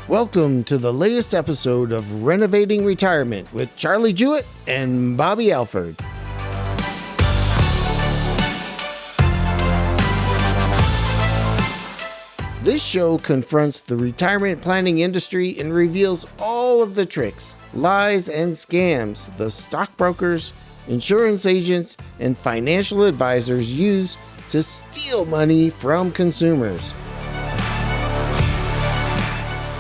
Welcome to the latest episode of Renovating Retirement with Charlie Jewett and Bobby Alford. This show confronts the retirement planning industry and reveals all of the tricks, lies, and scams the stockbrokers, insurance agents, and financial advisors use to steal money from consumers.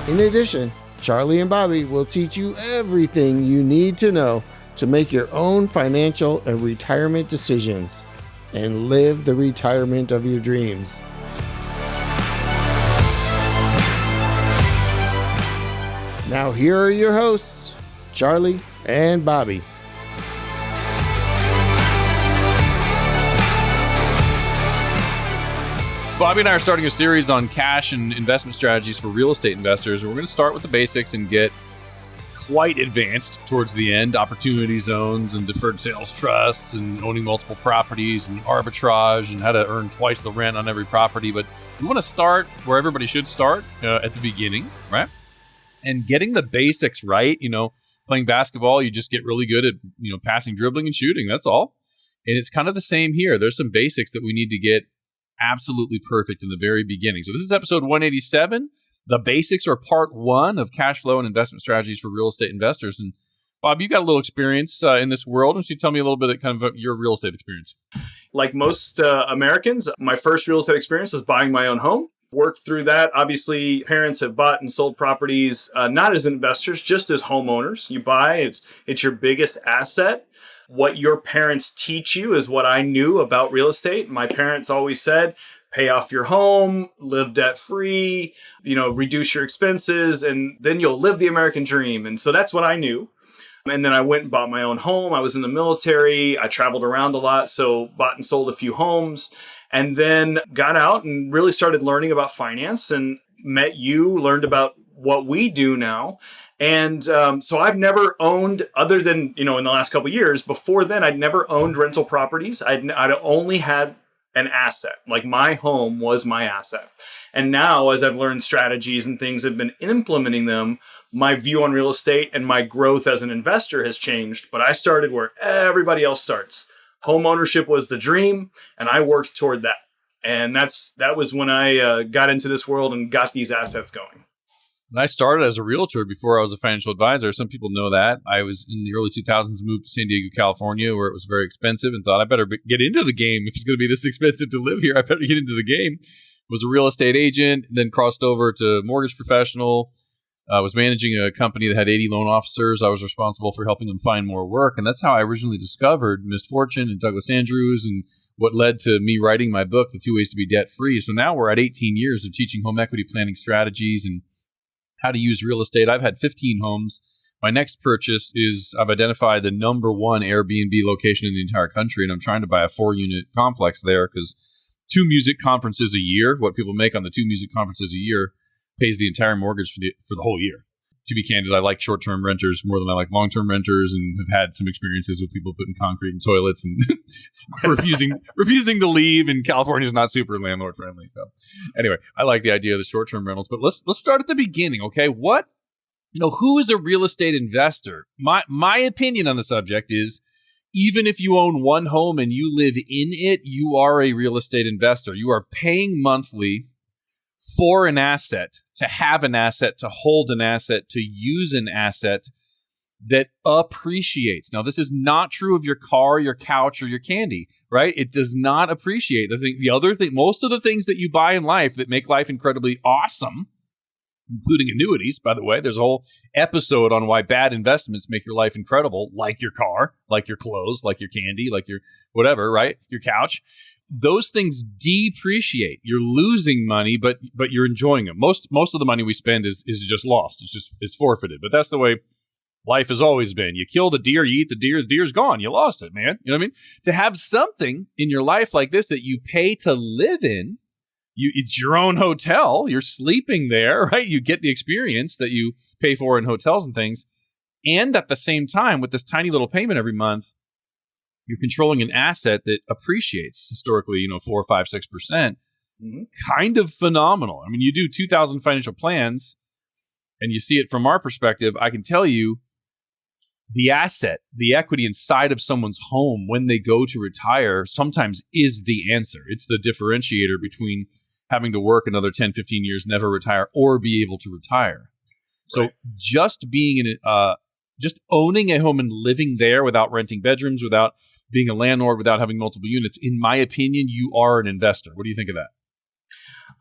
In addition, Charlie and Bobby will teach you everything you need to know to make your own financial and retirement decisions and live the retirement of your dreams. Now here are your hosts, Charlie and Bobby. Bobby and I are starting a series on cash and investment strategies for real estate investors. We're going to start with the basics and get quite advanced towards the end. Opportunity zones and deferred sales trusts and owning multiple properties and arbitrage and how to earn twice the rent on every property. But we want to start where everybody should start, at the beginning, right? And getting the basics right. Playing basketball, you just get really good at, passing, dribbling, and shooting. That's all. And it's kind of the same here. There's some basics that we need to get absolutely perfect in the very beginning. So this is episode 187. The basics are part one of cash flow and investment strategies for real estate investors. And Bob, you got a little experience in this world. Why don't you tell me a little bit of kind of your real estate experience? Like most Americans, my first real estate experience was buying my own home. Worked through that. Obviously, parents have bought and sold properties, not as investors, just as homeowners. You buy, it's your biggest asset. What your parents teach you is what I knew about real estate. My parents always said, pay off your home, live debt free, reduce your expenses, and then you'll live the American dream. And so that's what I knew. And then I went and bought my own home. I was in the military. I traveled around a lot, so bought and sold a few homes. And then got out and really started learning about finance and met you, learned about what we do now. And so I've never owned, other than, in the last couple of years, before then, I'd never owned rental properties. I'd only had an asset. Like my home was my asset. And now, as I've learned strategies and things, have been implementing them, my view on real estate and my growth as an investor has changed. But I started where everybody else starts. Home ownership was the dream, and I worked toward that. And that was when I got into this world and got these assets going. And I started as a realtor before I was a financial advisor. Some people know that. I was in the early 2000s, moved to San Diego, California, where it was very expensive, and thought I better get into the game. If it's going to be this expensive to live here, I better get into the game. Was a real estate agent, then crossed over to mortgage professional. I was managing a company that had 80 loan officers. I was responsible for helping them find more work. And that's how I originally discovered Missed Fortune and Douglas Andrews, and what led to me writing my book, The 2 Ways to be Debt Free. So now we're at 18 years of teaching home equity planning strategies and how to use real estate. I've had 15 homes. My next purchase is I've identified the number one Airbnb location in the entire country, and I'm trying to buy a 4-unit complex there because 2 music conferences a year, what people make on the 2 music conferences a year, pays the entire mortgage for the whole year. To be candid, I like short-term renters more than I like long-term renters, and have had some experiences with people putting concrete in toilets and refusing to leave. And California is not super landlord friendly. So anyway, I like the idea of the short-term rentals. But let's start at the beginning, okay? Who is a real estate investor? My opinion on the subject is, even if you own one home and you live in it, you are a real estate investor. You are paying monthly for an asset, to have an asset, to hold an asset, to use an asset that appreciates. Now, this is not true of your car, your couch, or your candy, right? It does not appreciate. The other thing, most of the things that you buy in life that make life incredibly awesome, including annuities, by the way, there's a whole episode on why bad investments make your life incredible, like your car, like your clothes, like your candy, like your whatever, right? Your couch. Those things depreciate. You're losing money, but you're enjoying them. Most of the money we spend is just lost. It's forfeited. But that's the way life has always been. You kill the deer, you eat the deer's gone. You lost it, man. You know what I mean? To have something in your life like this that you pay to live in, it's your own hotel. You're sleeping there, right? You get the experience that you pay for in hotels and things. And at the same time, with this tiny little payment every month, you're controlling an asset that appreciates historically, 4, 5, 6%. Mm-hmm. Kind of phenomenal. I mean, you do 2,000 financial plans and you see it from our perspective, I can tell you the asset, the equity inside of someone's home when they go to retire sometimes is the answer. It's the differentiator between having to work another 10, 15 years, never retire, or be able to retire. So Right. just being just owning a home and living there without renting bedrooms, without being a landlord, without having multiple units, in my opinion, you are an investor. What do you think of that?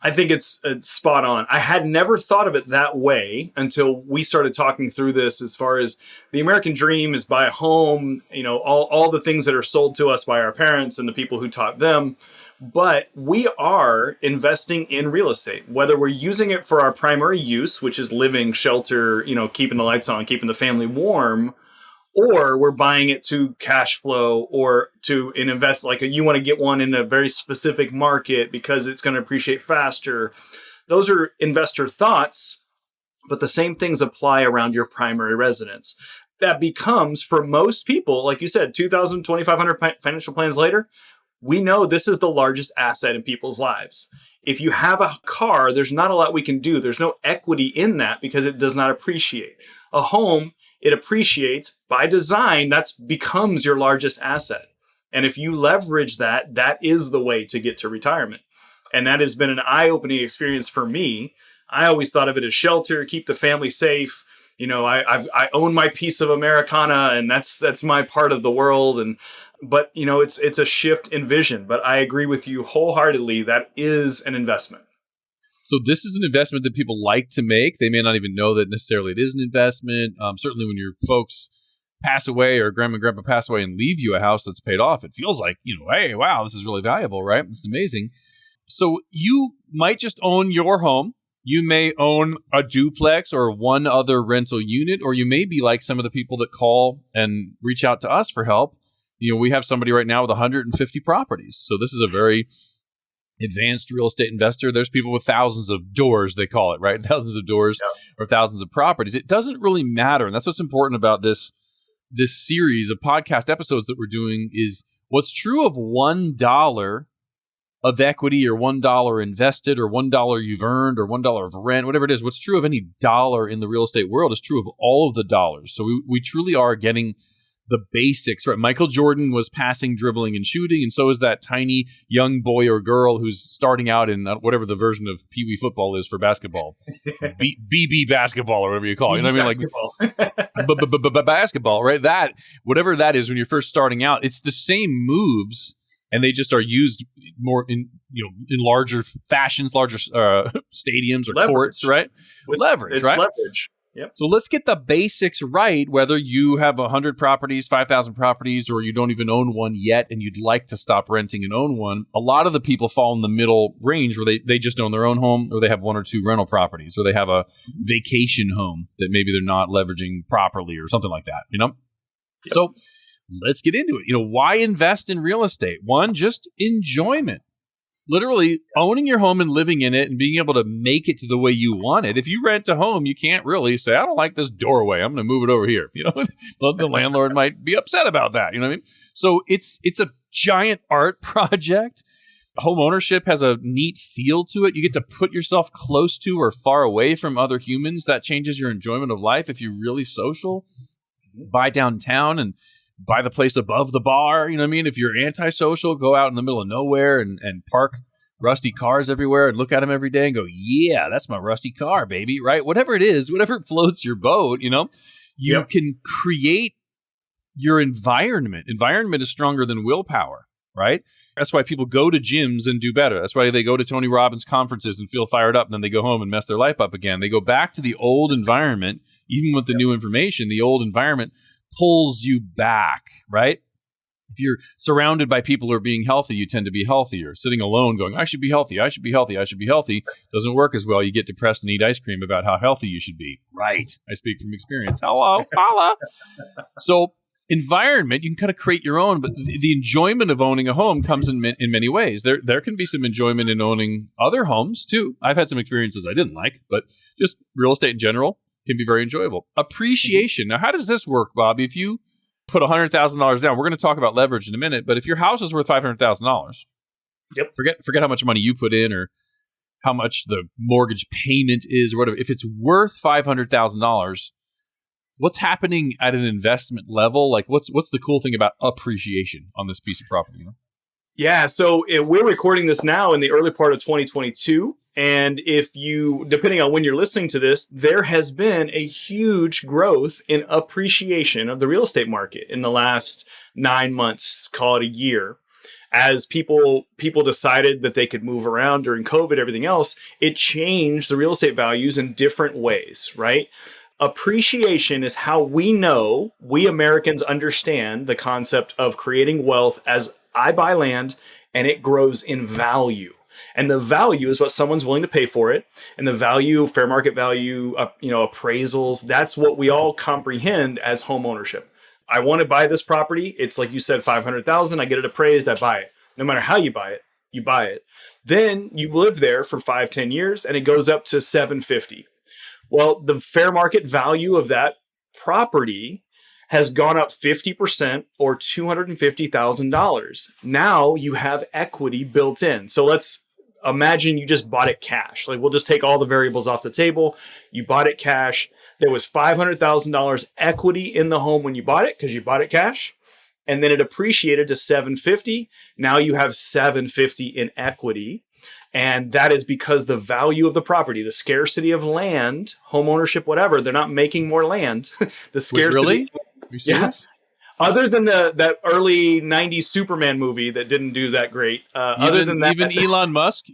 I think it's spot on. I had never thought of it that way until we started talking through this. As far as the American dream is buy a home, all the things that are sold to us by our parents and the people who taught them. But we are investing in real estate, whether we're using it for our primary use, which is living, shelter, keeping the lights on, keeping the family warm, or we're buying it to cash flow or to invest, like you want to get one in a very specific market because it's going to appreciate faster. Those are investor thoughts, but the same things apply around your primary residence. That becomes, for most people, like you said, 2,000, 2,500 financial plans later, we know this is the largest asset in people's lives. If you have a car, there's not a lot we can do. There's no equity in that because it does not appreciate. A home, it appreciates by design. That becomes your largest asset. And if you leverage that, that is the way to get to retirement. And that has been an eye-opening experience for me. I always thought of it as shelter, keep the family safe. I own my piece of Americana, and that's my part of the world. But it's a shift in vision. But I agree with you wholeheartedly. That is an investment. So this is an investment that people like to make. They may not even know that necessarily it is an investment. Certainly when your folks pass away or grandma and grandpa pass away and leave you a house that's paid off, it feels like, hey, wow, this is really valuable, right? It's amazing. So you might just own your home. You may own a duplex or one other rental unit, or you may be like some of the people that call and reach out to us for help. We have somebody right now with 150 properties. So this is a very advanced real estate investor. There's people with thousands of doors, they call it, right? Thousands of doors or thousands of properties. It doesn't really matter. And that's what's important about this series of podcast episodes that we're doing is what's true of $1 of equity or $1 invested or $1 you've earned or $1 of rent, whatever it is, what's true of any dollar in the real estate world is true of all of the dollars. So we truly are getting the basics, right? Michael Jordan was passing, dribbling, and shooting, and so is that tiny young boy or girl who's starting out in whatever the version of Pee Wee football is for basketball, BB basketball or whatever you call it. You know what I mean? Like basketball, right? That whatever that is when you're first starting out, it's the same moves, and they just are used more in larger fashions, larger stadiums or leverage. Courts, right? Leverage, right? Leverage. Yep. So let's get the basics right, whether you have 100 properties, 5,000 properties, or you don't even own one yet and you'd like to stop renting and own one. A lot of the people fall in the middle range where they just own their own home, or they have one or two rental properties, or they have a vacation home that maybe they're not leveraging properly or something like that, Yep. So let's get into it. Why invest in real estate? One, just enjoyment. Literally owning your home and living in it and being able to make it to the way you want it. If you rent a home, you can't really say, I don't like this doorway, I'm going to move it over here. The landlord might be upset about that. You know what I mean? So it's a giant art project. Home ownership has a neat feel to it. You get to put yourself close to or far away from other humans. That changes your enjoyment of life. If you're really social, buy downtown and buy the place above the bar. You know what I mean? If you're antisocial, go out in the middle of nowhere and park rusty cars everywhere and look at them every day and go, yeah, that's my rusty car, baby, right? Whatever it is, whatever floats your boat, you can create your environment. Environment is stronger than willpower, right? That's why people go to gyms and do better. That's why they go to Tony Robbins conferences and feel fired up, and then they go home and mess their life up again. They go back to the old environment, even with the new information. The old environment pulls you back, right? If you're surrounded by people who are being healthy, you tend to be healthier. Sitting alone going, I should be healthy, I should be healthy, I should be healthy, doesn't work as well. You get depressed and eat ice cream about how healthy you should be. Right. I speak from experience. Hello, holla. So environment, you can kind of create your own, but the enjoyment of owning a home comes in many ways. There can be some enjoyment in owning other homes too. I've had some experiences I didn't like, but just real estate in general can be very enjoyable. Appreciation. Now, how does this work, Bobby? If you put $100,000 down, we're going to talk about leverage in a minute, but if your house is worth $500,000, yep, forget how much money you put in or how much the mortgage payment is or whatever, if it's worth $500,000, what's happening at an investment level? Like what's the cool thing about appreciation on this piece of property? Yeah, so we're recording this now in the early part of 2022. And depending on when you're listening to this, there has been a huge growth in appreciation of the real estate market in the last 9 months, call it a year. As people decided that they could move around during COVID, everything else, it changed the real estate values in different ways, right? Appreciation is how we Americans understand the concept of creating wealth as I buy land and it grows in value. And the value is what someone's willing to pay for it. And the value, fair market value, appraisals, that's what we all comprehend as home ownership. I want to buy this property. It's like you said, $500,000. I get it appraised. I buy it. No matter how you buy it, you buy it. Then you live there for 5-10 years and it goes up to $750,000. Well, the fair market value of that property has gone up 50% or $250,000. Now you have equity built in. So let's imagine you just bought it cash. Like we'll just take all the variables off the table. You bought it cash. There was $500,000 equity in the home when you bought it because you bought it cash. And then it appreciated to $750,000. Now you have $750,000 in equity. And that is because the value of the property, the scarcity of land, home ownership, whatever, they're not making more land. The scarcity. Wait, really? Are you serious? Yeah. Other than that early 90s Superman movie that didn't do that great. Even Elon Musk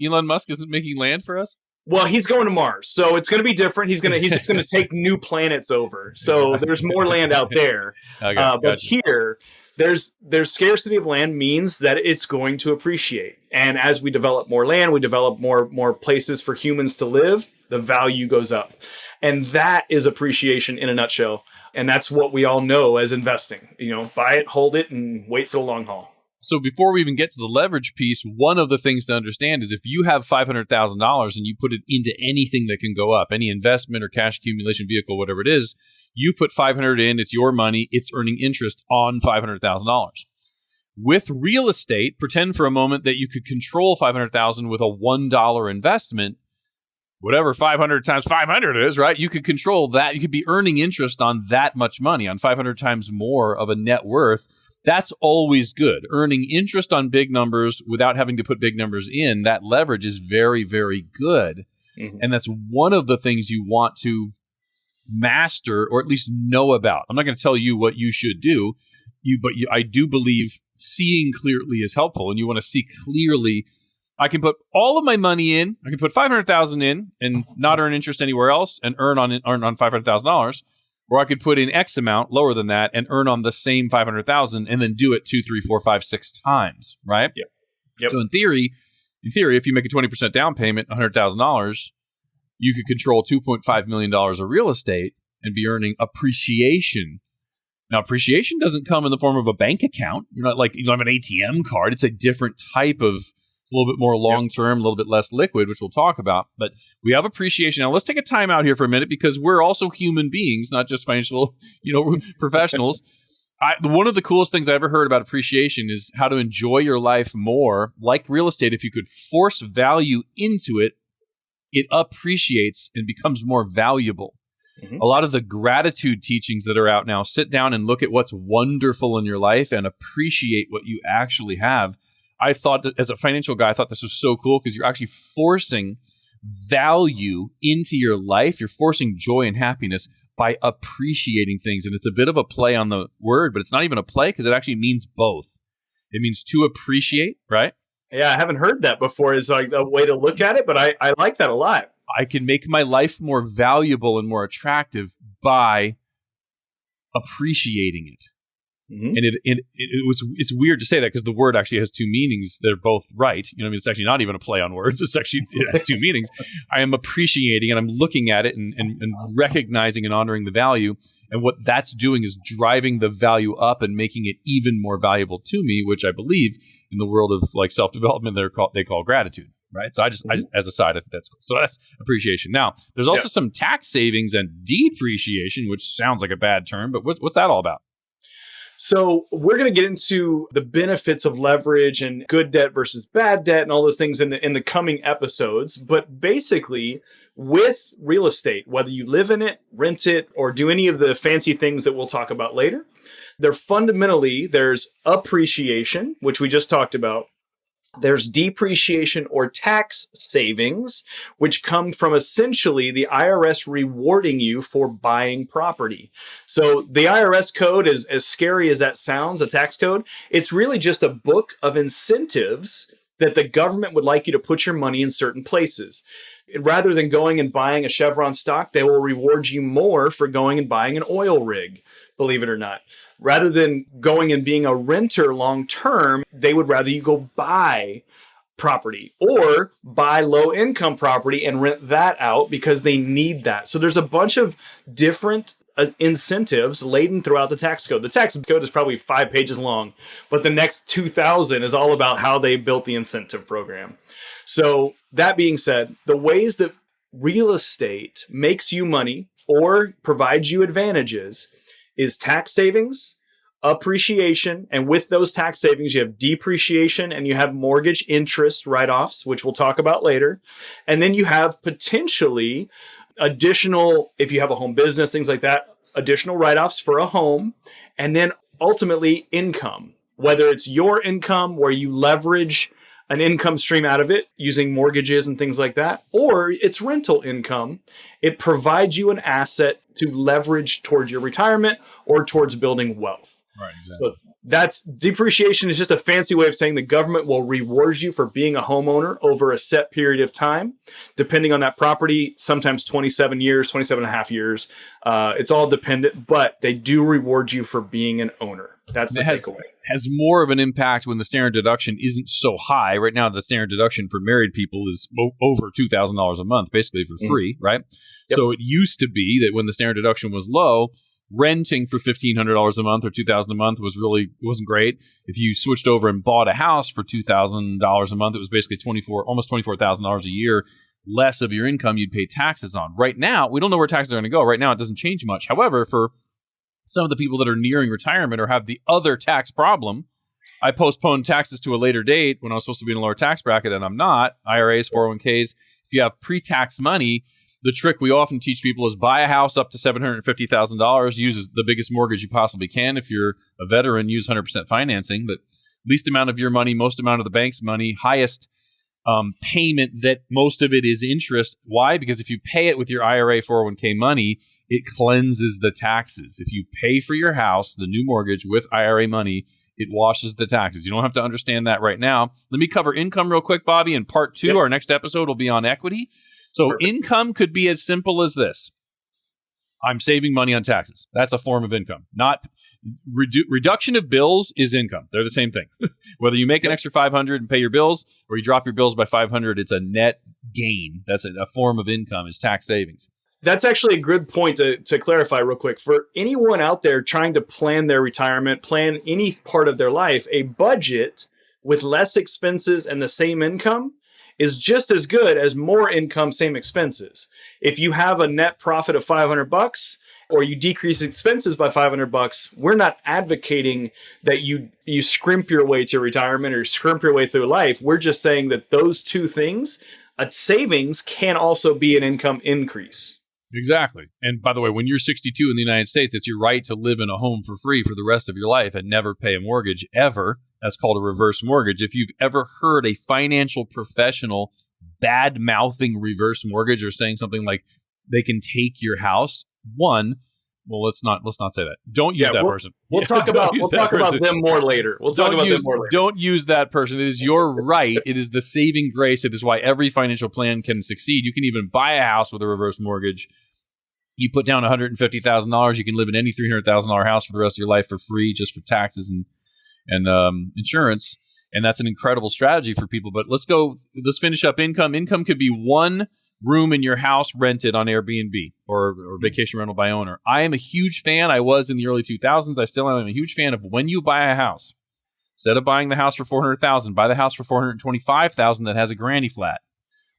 isn't making land for us? Well, he's going to Mars, so it's going to be different. He's just going to take new planets over. So there's more land out there. Okay, but here, there's scarcity of land means that it's going to appreciate. And as we develop more land, we develop more places for humans to live, the value goes up. And that is appreciation in a nutshell. And that's what we all know as investing. Buy it, hold it, and wait for the long haul. So before we even get to the leverage piece, one of the things to understand is if you have $500,000 and you put it into anything that can go up, any investment or cash accumulation vehicle, whatever it is, you put $500 in, it's your money, it's earning interest on $500,000. With real estate, pretend for a moment that you could control $500,000 with a $1 investment. Whatever 500 times 500 is, right? You could control that. You could be earning interest on that much money, on 500 times more of a net worth. That's always good. Earning interest on big numbers without having to put big numbers in, that leverage is very, very good. Mm-hmm. And that's one of the things you want to master or at least know about. I'm not going to tell you what you should do, but I do believe seeing clearly is helpful, and you want to see clearly. I can put all of my money in. I can put $500,000 in and not earn interest anywhere else and earn on $500,000. Or I could put in X amount lower than that and earn on the same $500,000 and then do it 2, 3, 4, 5, 6 times, right? Yep. So in theory, if you make a 20% down payment, $100,000, you could control $2.5 million of real estate and be earning appreciation. Now, appreciation doesn't come in the form of a bank account. You're not like you don't have an ATM card. It's a different type of. It's a little bit more long-term, a little bit less liquid, which we'll talk about. But we have appreciation. Now, let's take a time out here for a minute because we're also human beings, not just financial, professionals. One of the coolest things I ever heard about appreciation is how to enjoy your life more. Like real estate, if you could force value into it, it appreciates and becomes more valuable. Mm-hmm. A lot of the gratitude teachings that are out now, sit down and look at what's wonderful in your life and appreciate what you actually have. I thought that as a financial guy, I thought this was so cool because you're actually forcing value into your life. You're forcing joy and happiness by appreciating things. And it's a bit of a play on the word, but it's not even a play because it actually means both. It means to appreciate, right? Yeah, I haven't heard that before as like a way to look at it, but I like that a lot. I can make my life more valuable and more attractive by appreciating it. Mm-hmm. And it's weird to say that because the word actually has two meanings. They're both right. It's actually not even a play on words. It has two meanings. I am appreciating and I'm looking at it and recognizing and honoring the value. And what that's doing is driving the value up and making it even more valuable to me, which I believe in the world of like self-development, they call gratitude. Right. So I just as a side, I think that's cool. So that's appreciation. Now, there's also some tax savings and depreciation, which sounds like a bad term, but what's that all about? So we're going to get into the benefits of leverage and good debt versus bad debt and all those things in the coming episodes. But basically, with real estate, whether you live in it, rent it, or do any of the fancy things that we'll talk about later, there's appreciation, which we just talked about. There's depreciation or tax savings, which come from essentially the IRS rewarding you for buying property. So the IRS code is as scary as that sounds, a tax code. It's really just a book of incentives that the government would like you to put your money in certain places. Rather than going and buying a Chevron stock, they will reward you more for going and buying an oil rig, believe it or not. Rather than going and being a renter long term, they would rather you go buy property or buy low income property and rent that out because they need that. So there's a bunch of different incentives laden throughout the tax code. The tax code is probably 5 pages long, but the next 2,000 is all about how they built the incentive program. So that being said, the ways that real estate makes you money or provides you advantages is tax savings, appreciation, and with those tax savings, you have depreciation and you have mortgage interest write-offs, which we'll talk about later. And then you have potentially additional, if you have a home business, things like that, additional write-offs for a home, and then ultimately income, whether it's your income where you leverage an income stream out of it using mortgages and things like that, or it's rental income. It provides you an asset to leverage towards your retirement or towards building wealth. Right, exactly. So that's depreciation is just a fancy way of saying the government will reward you for being a homeowner over a set period of time, depending on that property, sometimes 27 years, 27 and a half years. It's all dependent, but they do reward you for being an owner. That's the takeaway. Has more of an impact when the standard deduction isn't so high. Right now, the standard deduction for married people is over $2,000 a month, basically for free, right? Yep. So it used to be that when the standard deduction was low, renting for $1,500 a month or $2,000 a month wasn't great. If you switched over and bought a house for $2,000 a month, it was basically almost $24,000 a year less of your income you'd pay taxes on. Right now, we don't know where taxes are going to go. Right now, it doesn't change much. However, for some of the people that are nearing retirement or have the other tax problem, I postponed taxes to a later date when I was supposed to be in a lower tax bracket, and I'm not. IRAs, 401ks. If you have pre-tax money, the trick we often teach people is buy a house up to $750,000, use the biggest mortgage you possibly can. If you're a veteran, use 100% financing, but least amount of your money, most amount of the bank's money, highest payment that most of it is interest. Why? Because if you pay it with your IRA, 401k money, it cleanses the taxes. If you pay for your house, the new mortgage with IRA money, it washes the taxes. You don't have to understand that right now. Let me cover income real quick, Bobby. In part 2, Our next episode will be on equity. So Perfect. Income could be as simple as this. I'm saving money on taxes. That's a form of income. Not reduction of bills is income. They're the same thing. Whether you make an extra $500 and pay your bills or you drop your bills by $500, it's a net gain. That's a form of income is tax savings. That's actually a good point to clarify real quick. For anyone out there trying to plan their retirement, plan any part of their life, a budget with less expenses and the same income is just as good as more income, same expenses. If you have a net profit of $500 or you decrease expenses by $500, we're not advocating that you scrimp your way to retirement or scrimp your way through life. We're just saying that those two things, a savings can also be an income increase. Exactly. And by the way, when you're 62 in the United States, it's your right to live in a home for free for the rest of your life and never pay a mortgage ever. That's called a reverse mortgage. If you've ever heard a financial professional bad-mouthing reverse mortgage or saying something like they can take your house, let's not say that. Don't use that person. We'll talk about them more later. Don't use that person. It is your right. It is the saving grace. It is why every financial plan can succeed. You can even buy a house with a reverse mortgage. You put down $150,000. You can live in any $300,000 house for the rest of your life for free, just for taxes and insurance. And that's an incredible strategy for people. But let's finish up income. Income could be one room in your house rented on Airbnb or vacation rental by owner. I am a huge fan. I was in the early 2000s. I still am. I'm a huge fan of when you buy a house, instead of buying the house for $400,000, buy the house for $425,000 that has a granny flat,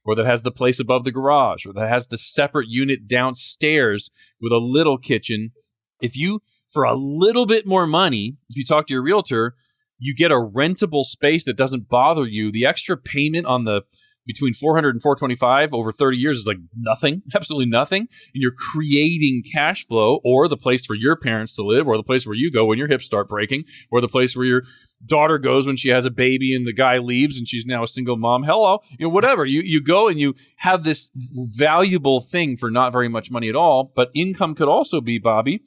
or that has the place above the garage, or that has the separate unit downstairs with a little kitchen. If you For a little bit more money, if you talk to your realtor, you get a rentable space that doesn't bother you. The extra payment on the between $400 and $425 over 30 years is like nothing, absolutely nothing. And you're creating cash flow, or the place for your parents to live, or the place where you go when your hips start breaking, or the place where your daughter goes when she has a baby and the guy leaves and she's now a single mom. Hello, whatever. You go and you have this valuable thing for not very much money at all. But income could also be, Bobby,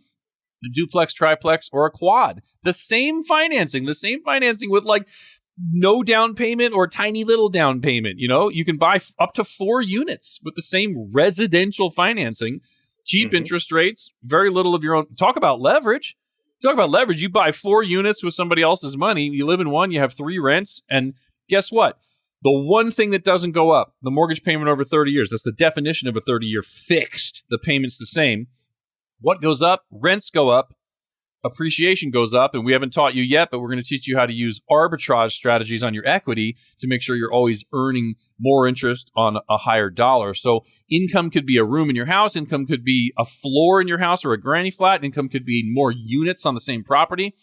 a duplex, triplex, or a quad. The same financing with like no down payment or tiny little down payment. You can buy up to 4 units with the same residential financing, cheap interest rates, very little of your own. Talk about leverage. You buy 4 units with somebody else's money. You live in one, you have 3 rents. And guess what? The one thing that doesn't go up, the mortgage payment over 30 years. That's the definition of a 30-year fixed. The payment's the same. What goes up? Rents go up. Appreciation goes up, and we haven't taught you yet, but we're going to teach you how to use arbitrage strategies on your equity to make sure you're always earning more interest on a higher dollar. So income could be a room in your house. Income could be a floor in your house or a granny flat. Income could be more units on the same property.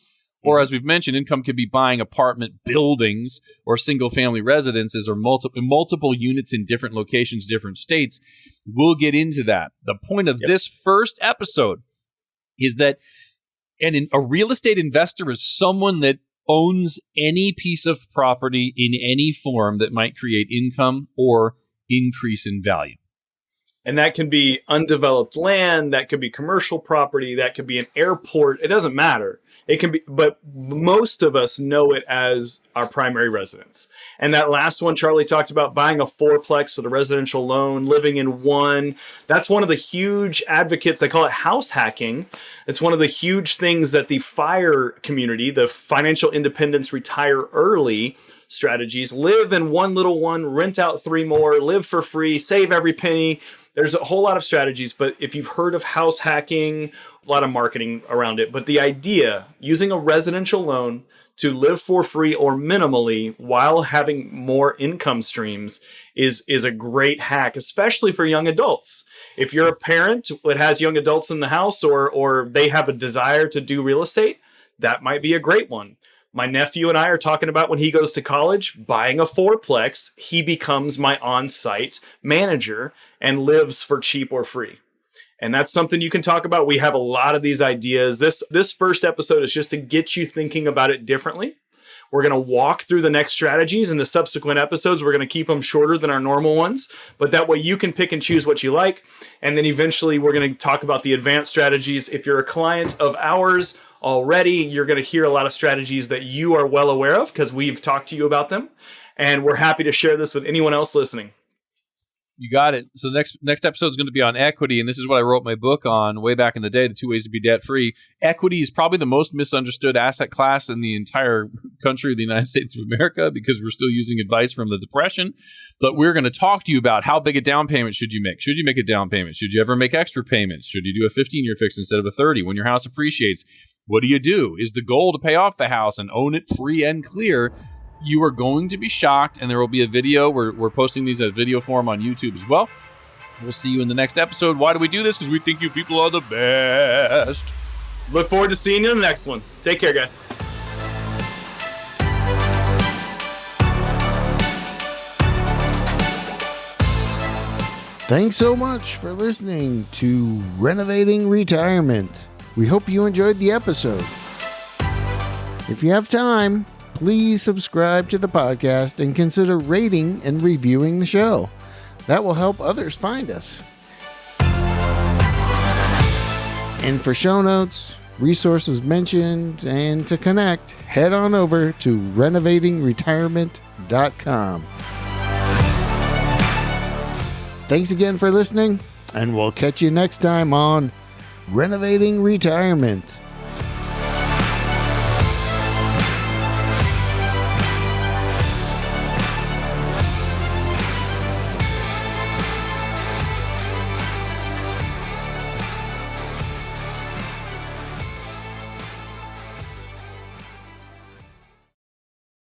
Or as we've mentioned, income could be buying apartment buildings or single-family residences or multiple units in different locations, different states. We'll get into that. The point of this first episode is that a real estate investor is someone that owns any piece of property in any form that might create income or increase in value. And that can be undeveloped land, that could be commercial property, that could be an airport. It doesn't matter. It can be, but most of us know it as our primary residence. And that last one Charlie talked about, buying a 4-plex with a residential loan, living in one. That's one of the huge advocates. They call it house hacking. It's one of the huge things that the FIRE community, the financial independence retire early strategies, live in one little one, rent out 3 more, live for free, save every penny. There's a whole lot of strategies, but if you've heard of house hacking, a lot of marketing around it. But the idea, using a residential loan to live for free or minimally while having more income streams is a great hack, especially for young adults. If you're a parent that has young adults in the house or they have a desire to do real estate, that might be a great one. My nephew and I are talking about when he goes to college, buying a 4-plex, he becomes my on-site manager and lives for cheap or free. And that's something you can talk about. We have a lot of these ideas. This first episode is just to get you thinking about it differently. We're going to walk through the next strategies in the subsequent episodes. We're going to keep them shorter than our normal ones, but that way you can pick and choose what you like. And then eventually we're going to talk about the advanced strategies. If you're a client of ours already, you're going to hear a lot of strategies that you are well aware of because we've talked to you about them. And we're happy to share this with anyone else listening. You got it. So the next episode is going to be on equity, and this is what I wrote my book on way back in the day, The 2 Ways to Be Debt-Free. Equity is probably the most misunderstood asset class in the entire country of the United States of America because we're still using advice from the Depression. But we're going to talk to you about how big a down payment should you make? Should you make a down payment? Should you ever make extra payments? Should you do a 15-year fix instead of a 30? When your house appreciates, what do you do? Is the goal to pay off the house and own it free and clear? You are going to be shocked, and there will be a video. We're posting these as video form on YouTube as well. We'll see you in the next episode. Why do we do this? Because we think you people are the best. Look forward to seeing you in the next one. Take care, guys. Thanks so much for listening to Renovating Retirement. We hope you enjoyed the episode. If you have time, please subscribe to the podcast and consider rating and reviewing the show. That will help others find us. And for show notes, resources mentioned, and to connect, head on over to renovatingretirement.com. Thanks again for listening, and we'll catch you next time on Renovating Retirement.